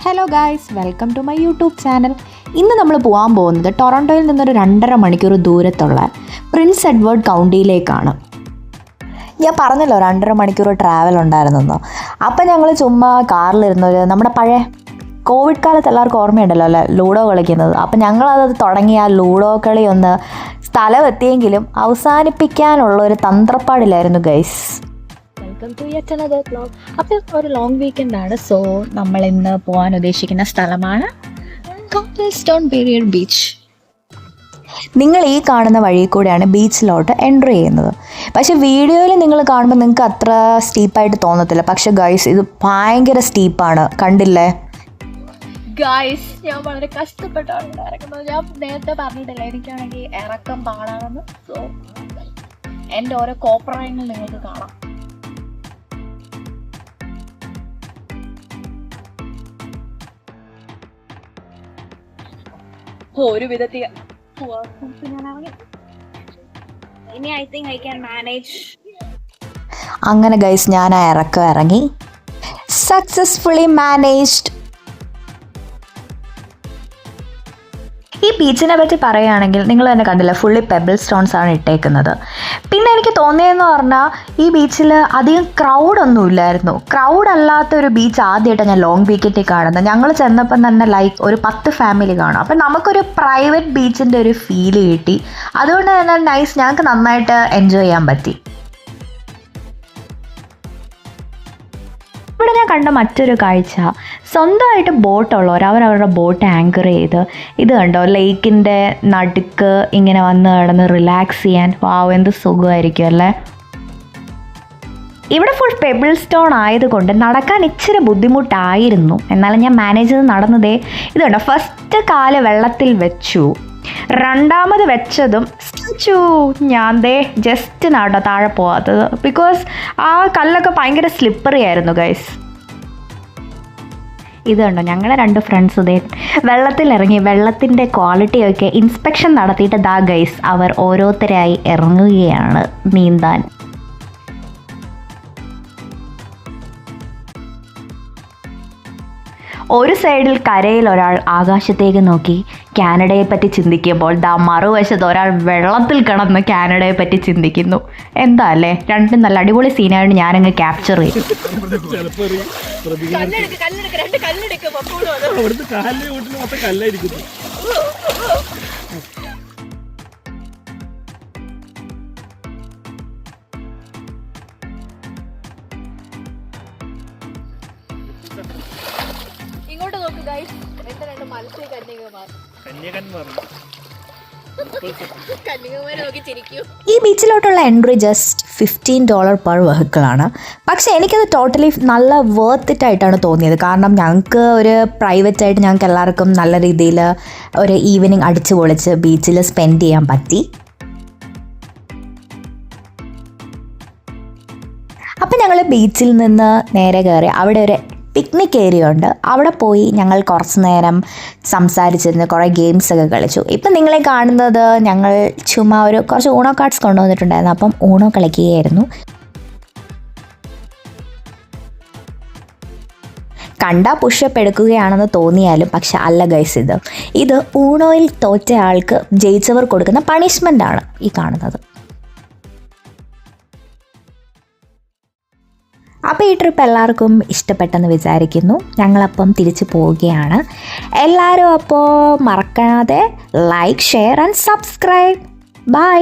Hello guys, welcome to my YouTube channel. ഇന്ന് നമ്മൾ പോകാൻ പോകുന്നത് ടൊറൻറ്റോയിൽ നിന്നൊരു 2.5 മണിക്കൂർ ദൂരത്തുള്ള പ്രിൻസ് എഡ്വേർഡ് കൗണ്ടിയിലേക്കാണ്. ഞാൻ പറഞ്ഞല്ലോ 2.5 മണിക്കൂർ ട്രാവൽ ഉണ്ടായിരുന്നെന്നോ. അപ്പം ഞങ്ങൾ ചുമ്മാ കാറിലിരുന്നൊരു നമ്മുടെ പഴയ കോവിഡ് കാലത്ത് എല്ലാവർക്കും ഓർമ്മയുണ്ടല്ലോ അല്ലേ, ലൂഡോ കളിക്കുന്നത്. അപ്പം ഞങ്ങളത് തുടങ്ങി ആ ലൂഡോ കളി ഒന്ന് സ്ഥലമെത്തിയെങ്കിലും അവസാനിപ്പിക്കാനുള്ള ഒരു തന്ത്രപ്പാടിലായിരുന്നു guys. Welcome to yet another vlog. അപ്പോൾ ഒരു ലോങ് വീക്കെൻഡാണ്. സോ നമ്മൾ ഇന്ന് പോകാൻ ഉദ്ദേശിക്കുന്ന സ്ഥലമാണ് കോപ്പിൾസ്റ്റോൺ പീരിയഡ് ബീച്ച്. നിങ്ങൾ ഈ കാണുന്ന വഴി കൂടെയാണ് ബീച്ചിലോട്ട് എൻട്രി ചെയ്യുന്നത്. പക്ഷേ വീഡിയോയിൽ നിങ്ങൾ കാണുമ്പോൾ നിങ്ങൾക്ക് അത്ര സ്റ്റീപ്പായിട്ട് തോന്നത്തില്ല. പക്ഷെ ഗൈസ്, ഇത് ഭയങ്കര സ്റ്റീപ്പാണ്, കണ്ടില്ലേ ഗായ്സ്? ഞാൻ വളരെ കഷ്ടപ്പെട്ടാണ് ഇറക്കുന്നത്. ഞാൻ നേരത്തെ പറഞ്ഞിട്ടില്ല എനിക്കാണെങ്കിൽ ഇറക്കം പാടാണെന്ന്. സോ എൻ്റെ ഓരോ കോപ്രായങ്ങൾ നിങ്ങൾക്ക് കാണാം. ഒരു വിധത്തിൽ ഇനി I think I can manage. അങ്ങനെ ഗൈസ്, ഞാൻ ആ ഇറക്കം ഇറങ്ങി സക്സസ്ഫുള്ളി മാനേജ്ഡ്. ഈ ബീച്ചിനെ പറ്റി പറയുകയാണെങ്കിൽ നിങ്ങൾ തന്നെ കണ്ടില്ല, ഫുള്ളി പെബിൾ സ്റ്റോൺസ് ആണ് ഇട്ടേക്കുന്നത്. പിന്നെ എനിക്ക് തോന്നിയതെന്ന് പറഞ്ഞാൽ ഈ ബീച്ചിൽ അധികം ക്രൗഡൊന്നും ഇല്ലായിരുന്നു. ക്രൗഡ് അല്ലാത്തൊരു ബീച്ച് ആദ്യമായിട്ടാണ് ഞാൻ ലോങ് വീക്കെൻഡിൽ കാണുന്നത്. ഞങ്ങൾ ചെന്നപ്പം തന്നെ ലൈക്ക് ഒരു 10 ഫാമിലി കാണും. അപ്പം നമുക്കൊരു പ്രൈവറ്റ് ബീച്ചിൻ്റെ ഒരു ഫീല് കിട്ടി. അതുകൊണ്ട് തന്നെ നൈസ്, ഞങ്ങൾക്ക് നന്നായിട്ട് എൻജോയ് ചെയ്യാൻ പറ്റി. ഇവിടെ ഞാൻ കണ്ട മറ്റൊരു കാഴ്ച, സ്വന്തമായിട്ട് ബോട്ടുള്ളവർ അവരവരുടെ ബോട്ട് ആങ്കർ ചെയ്ത് ഇത് കണ്ടോ, ലേക്കിൻ്റെ നടുക്ക് ഇങ്ങനെ വന്ന് കിടന്ന് റിലാക്സ് ചെയ്യാൻ. വാവ്, എന്ത് സുഖമായിരിക്കും അല്ലേ. ഇവിടെ ഫുൾ പെബിൾ സ്റ്റോൺ ആയതുകൊണ്ട് നടക്കാൻ ഇച്ചിരി ബുദ്ധിമുട്ടായിരുന്നു. എന്നാലും ഞാൻ മാനേജ് ചെയ്ത് നടന്നതേ. ഇത് കണ്ടോ, ഫസ്റ്റ് കാല് വെള്ളത്തിൽ വെച്ചു, രണ്ടാമത് വെച്ചതും സ്റ്റാച്ചു. ഞാൻ ദേ ജസ്റ്റ് നാട്ടോ താഴെ പോകാത്തത്, ബിക്കോസ് ആ കല്ലൊക്കെ ഭയങ്കര സ്ലിപ്പറി ആയിരുന്നു ഗൈസ്. ഇത് കണ്ടോ, ഞങ്ങളെ 2 ഫ്രണ്ട്സ് ഇതേ വെള്ളത്തിലിറങ്ങി വെള്ളത്തിൻ്റെ ക്വാളിറ്റിയൊക്കെ ഇൻസ്പെക്ഷൻ നടത്തിയിട്ട് ദാ ഗൈസ് അവർ ഓരോരുത്തരായി ഇറങ്ങുകയാണ് നീന്താൻ. ഒരു സൈഡിൽ കരയിൽ ഒരാൾ ആകാശത്തേക്ക് നോക്കി കാനഡയെ പറ്റി ചിന്തിക്കുമ്പോൾ ദാ മറുവശത്ത് ഒരാൾ വെള്ളത്തിൽ കിടന്ന് കാനഡയെ പറ്റി ചിന്തിക്കുന്നു. എന്താ അല്ലേ, രണ്ടും നല്ല അടിപൊളി സീനായിട്ട് ഞാനങ്ങ് ക്യാപ്ചർ ചെയ്തു. ഇങ്ങോട്ട് നോക്ക് ഗൈസ്, രണ്ട് മത്സ്യ കന്യകമാരെ നോക്കി ചിരിക്കൂ. ഈ ബീച്ചിലോട്ടുള്ള എൻട്രി ജസ്റ്റ് $15 പെർ വെഹിക്കിളാണ്. പക്ഷേ എനിക്കത് ടോട്ടലി നല്ല വർത്ത് ഇറ്റ് ആയിട്ടാണ് തോന്നിയത്. കാരണം ഞങ്ങൾക്ക് ഒരു പ്രൈവറ്റായിട്ട് ഞങ്ങൾക്ക് എല്ലാവർക്കും നല്ല രീതിയിൽ ഒരു ഈവനിങ് അടിച്ചു പൊളിച്ച് ബീച്ചിൽ സ്പെൻഡ് ചെയ്യാൻ പറ്റി. അപ്പം ഞങ്ങൾ ബീച്ചിൽ നിന്ന് നേരെ കയറി അവിടെ ഒരു പിക്നിക് ഏരിയ ഉണ്ട്. അവിടെ പോയി ഞങ്ങൾ കുറച്ച് നേരം സംസാരിച്ചിരുന്ന് കുറേ ഗെയിംസൊക്കെ കളിച്ചു. ഇപ്പം നിങ്ങളെ കാണുന്നത് ഞങ്ങൾ ചുമ്മാ കുറച്ച് ഊണോ കാർഡ്സ് കൊണ്ടുവന്നിട്ടുണ്ടായിരുന്നു. അപ്പം ഊണോ കളിക്കുകയായിരുന്നു. കണ്ടാൽ പുഷപ്പ് എടുക്കുകയാണെന്ന് തോന്നിയാലും പക്ഷെ അല്ല ഗൈസ്, ഇത് ഊണോയിൽ തോറ്റ ആൾക്ക് ജയിച്ചവർ കൊടുക്കുന്ന പണിഷ്മെൻ്റാണ് ഈ കാണുന്നത്. അപ്പോൾ ഈ ട്രിപ്പ് എല്ലാവർക്കും ഇഷ്ടപ്പെട്ടെന്ന് വിചാരിക്കുന്നു. ഞങ്ങളപ്പം തിരിച്ചു പോവുകയാണ്. എല്ലാവരും അപ്പോൾ മറക്കാതെ like, share and subscribe. By.